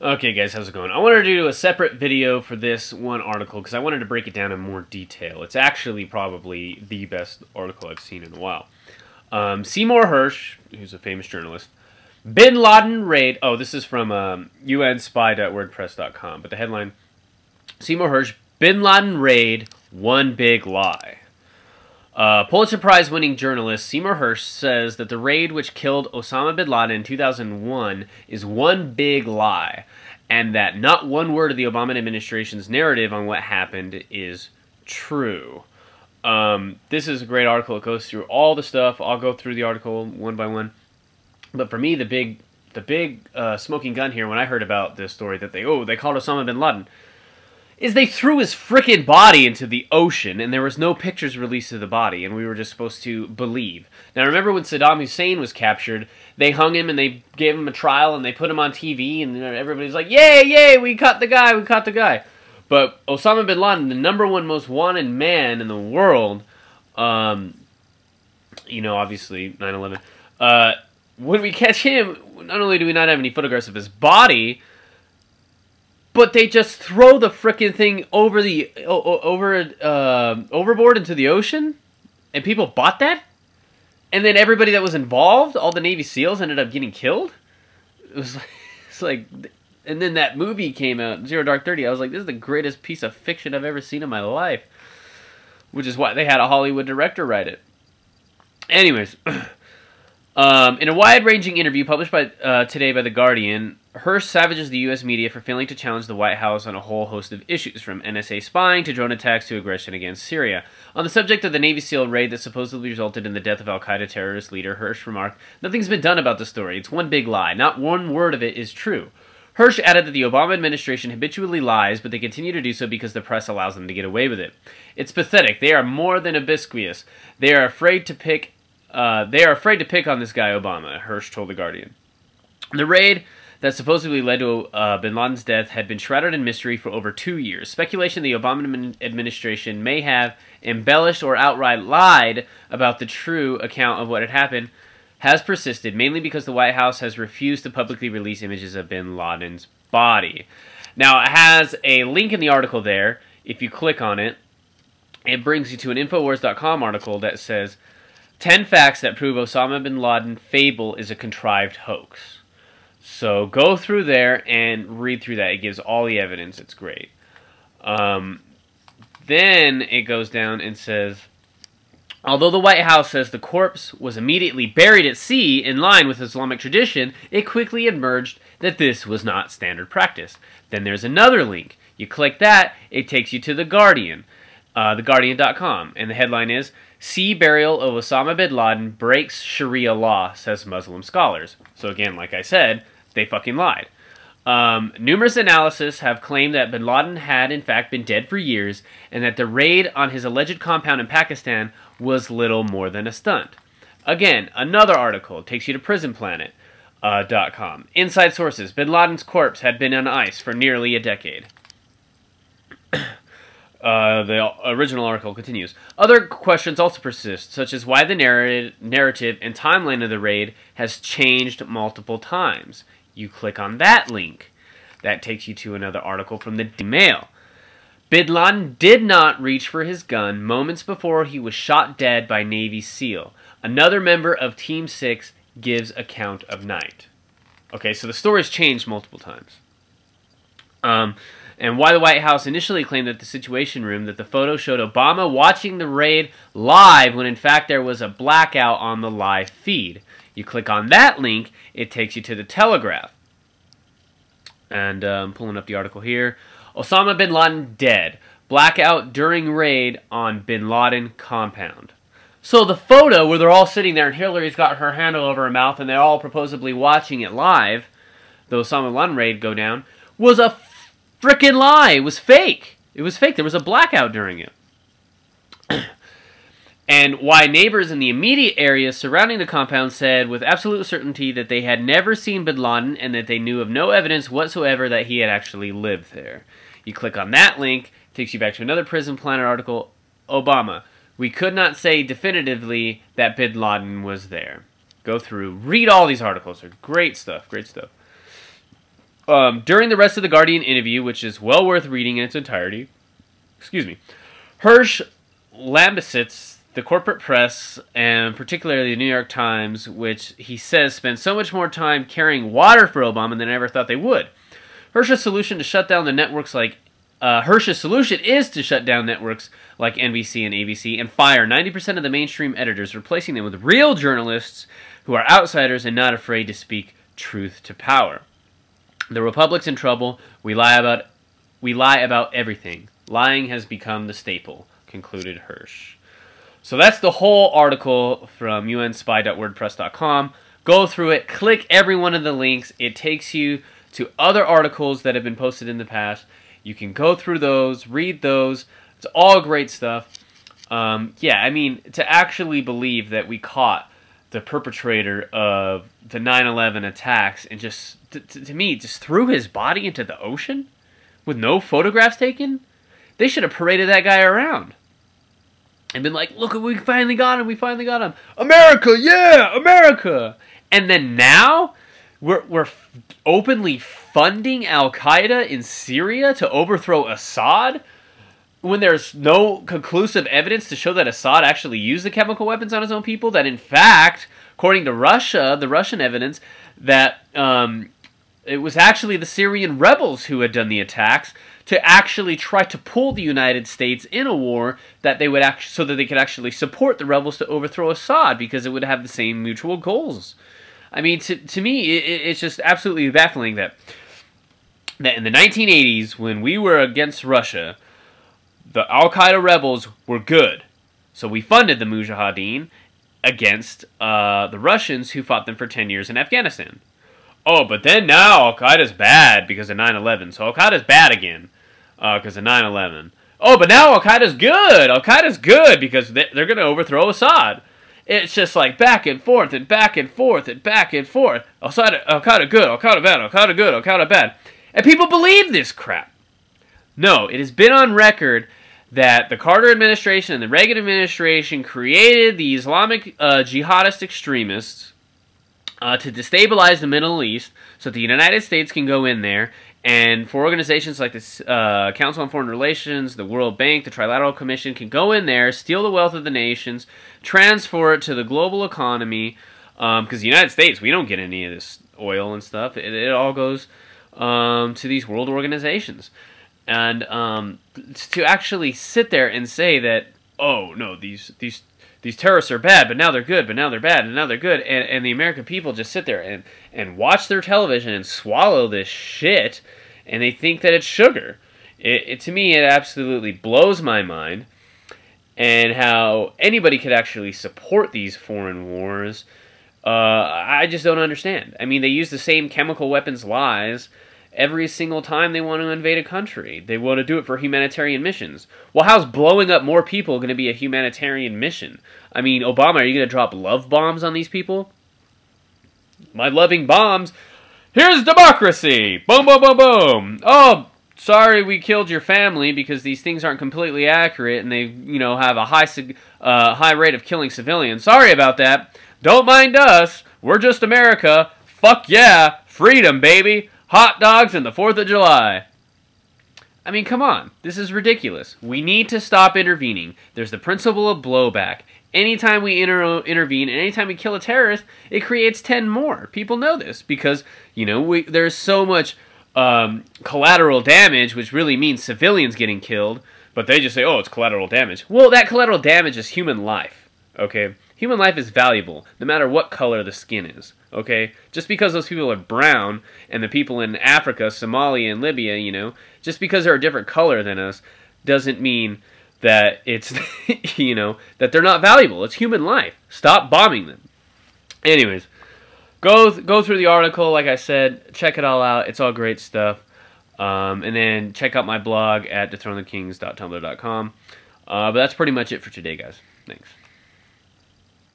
Okay guys, how's it going? I wanted to do a separate video for this one article because I wanted to break it down in more detail. It's actually probably the best article I've seen in a while. Seymour Hersh, who's a famous journalist, Bin Laden raid... Oh, this is from unspy.wordpress.com, but the headline, Seymour Hersh, Bin Laden raid, one big lie. Pulitzer Prize-winning journalist Seymour Hersh says that the raid which killed Osama bin Laden in 2001 is one big lie, and that not one word of the Obama administration's narrative on what happened is true. This is a great article. It goes through all the stuff. I'll go through the article one by one. But for me, the big smoking gun here when I heard about this story that they called Osama bin Laden is they threw his frickin' body into the ocean, and there was no pictures released of the body, and we were just supposed to believe. Now, remember when Saddam Hussein was captured, they hung him, and they gave him a trial, and they put him on TV, and everybody's like, yay, yay, we caught the guy, we caught the guy. But Osama bin Laden, the #1 most wanted man in the world, you know, obviously, 9/11, when we catch him, not only do we not have any photographs of his body, but they just throw the frickin' thing over the overboard into the ocean, and people bought that, and then everybody that was involved, all the Navy SEALs, ended up getting killed. It's like, and then that movie came out, Zero Dark 30. I was like, this is the greatest piece of fiction I've ever seen in my life, which is why they had a Hollywood director write it. Anyways. In a wide-ranging interview published today by The Guardian, Hersh savages the U.S. media for failing to challenge the White House on a whole host of issues, from NSA spying to drone attacks to aggression against Syria. On the subject of the Navy SEAL raid that supposedly resulted in the death of al-Qaeda terrorist leader, Hersh remarked, "Nothing's been done about the story. It's one big lie. Not one word of it is true." Hersh added that the Obama administration habitually lies, but they continue to do so because the press allows them to get away with it. "It's pathetic. They are more than obsequious. They are afraid to pick on this guy Obama," Hersh told The Guardian. The raid that supposedly led to bin Laden's death had been shrouded in mystery for over 2 years. Speculation the Obama administration may have embellished or outright lied about the true account of what had happened has persisted, mainly because the White House has refused to publicly release images of bin Laden's body. Now, it has a link in the article there. If you click on it, it brings you to an Infowars.com article that says, 10 facts that prove Osama bin Laden fable is a contrived hoax. So go through there and read through that. It gives all the evidence. It's great. Then it goes down and says, although the White House says the corpse was immediately buried at sea in line with Islamic tradition, it quickly emerged that this was not standard practice. Then there's another link. You click that, it takes you to The Guardian, theguardian.com, and the headline is, "Sea burial of Osama bin Laden breaks Sharia law, says Muslim scholars." So again, like I said, they fucking lied. Numerous analyses have claimed that bin Laden had in fact been dead for years, and that the raid on his alleged compound in Pakistan was little more than a stunt. Again, another article takes you to PrisonPlanet.com. Inside sources, bin Laden's corpse had been on ice for nearly a decade. The original article continues. Other questions also persist, such as why the narrative and timeline of the raid has changed multiple times. You click on that link. That takes you to another article from the Daily Mail. Bin Laden did not reach for his gun moments before he was shot dead by Navy SEAL. Another member of Team 6 gives account of night. Okay, so the story's changed multiple times. And why the White House initially claimed at the Situation Room that the photo showed Obama watching the raid live when in fact there was a blackout on the live feed. You click on that link, it takes you to the Telegraph. And I'm pulling up the article here. Osama bin Laden dead. Blackout during raid on bin Laden compound. So the photo where they're all sitting there and Hillary's got her hand over her mouth and they're all supposedly watching it live, the Osama bin Laden raid go down, was a frickin' lie. It was fake. It was fake. There was a blackout during it. And why neighbors in the immediate area surrounding the compound said with absolute certainty that they had never seen bin Laden and that they knew of no evidence whatsoever that he had actually lived there. You click on that link, it takes you back to another Prison Planet article. Obama, we could not say definitively that bin Laden was there. Go through, read all these articles. They're great stuff, great stuff. During the rest of the Guardian interview, which is well worth reading in its entirety, Hersh lambastes the corporate press, and particularly the New York Times, which he says spends so much more time carrying water for Obama than I ever thought they would. Hersh's solution is to shut down networks like NBC and ABC and fire 90% of the mainstream editors, replacing them with real journalists who are outsiders and not afraid to speak truth to power. The Republic's in trouble. We lie about everything. Lying has become the staple, concluded Hersh. So that's the whole article from unspy.wordpress.com. Go through it. Click every one of the links. It takes you to other articles that have been posted in the past. You can go through those, read those. It's all great stuff. Yeah, I mean, to actually believe that we caught the perpetrator of the 9/11 attacks and just, to me, just threw his body into the ocean with no photographs taken, they should have paraded that guy around and been like, look, we finally got him, we finally got him. America, yeah, America. And then now we're openly funding Al-Qaeda in Syria to overthrow Assad when there's no conclusive evidence to show that Assad actually used the chemical weapons on his own people, that in fact, according to Russia, the Russian evidence, that it was actually the Syrian rebels who had done the attacks to actually try to pull the United States in a war that they would so that they could actually support the rebels to overthrow Assad, because it would have the same mutual goals. I mean, to me, it's just absolutely baffling that in the 1980s, when we were against Russia, the Al-Qaeda rebels were good. So we funded the Mujahideen against the Russians who fought them for 10 years in Afghanistan. Oh, but then now Al-Qaeda's bad because of 9/11. So Al-Qaeda's bad again because of 9/11. Oh, but now Al-Qaeda's good. Al-Qaeda's good because they're going to overthrow Assad. It's just like back and forth and back and forth and back and forth. Al-Qaeda good, Al-Qaeda bad, Al-Qaeda good, Al-Qaeda bad. And people believe this crap. No, it has been on record that the Carter administration and the Reagan administration created the Islamic jihadist extremists to destabilize the Middle East so that the United States can go in there, and for organizations like the Council on Foreign Relations, the World Bank, the Trilateral Commission can go in there, steal the wealth of the nations, transfer it to the global economy, because the United States, we don't get any of this oil and stuff. It all goes to these world organizations. And to actually sit there and say that, oh, no, these terrorists are bad, but now they're good, but now they're bad, and now they're good, and the American people just sit there and watch their television and swallow this shit, and they think that it's sugar. To me, it absolutely blows my mind, and how anybody could actually support these foreign wars, I just don't understand. I mean, they use the same chemical weapons lies every single time they want to invade a country. They want to do it for humanitarian missions. Well, how's blowing up more people going to be a humanitarian mission? I mean, Obama, are you going to drop love bombs on these people? My loving bombs. Here's democracy. Boom, boom, boom, boom. Oh, sorry we killed your family because these things aren't completely accurate and they, have a high rate of killing civilians. Sorry about that. Don't mind us. We're just America. Fuck yeah. Freedom, baby. Hot dogs and the 4th of July. I mean, come on. This is ridiculous. We need to stop intervening. There's the principle of blowback. Anytime we intervene, anytime we kill a terrorist, it creates 10 more. People know this because, there's so much collateral damage, which really means civilians getting killed, but they just say, oh, it's collateral damage. Well, that collateral damage is human life, okay? Human life is valuable, no matter what color the skin is, okay? Just because those people are brown, and the people in Africa, Somalia, and Libya, just because they're a different color than us, doesn't mean that it's, that they're not valuable. It's human life. Stop bombing them. Anyways, go through the article, like I said, check it all out. It's all great stuff. And then check out my blog at dethronethekings.tumblr.com. But that's pretty much it for today, guys. Thanks.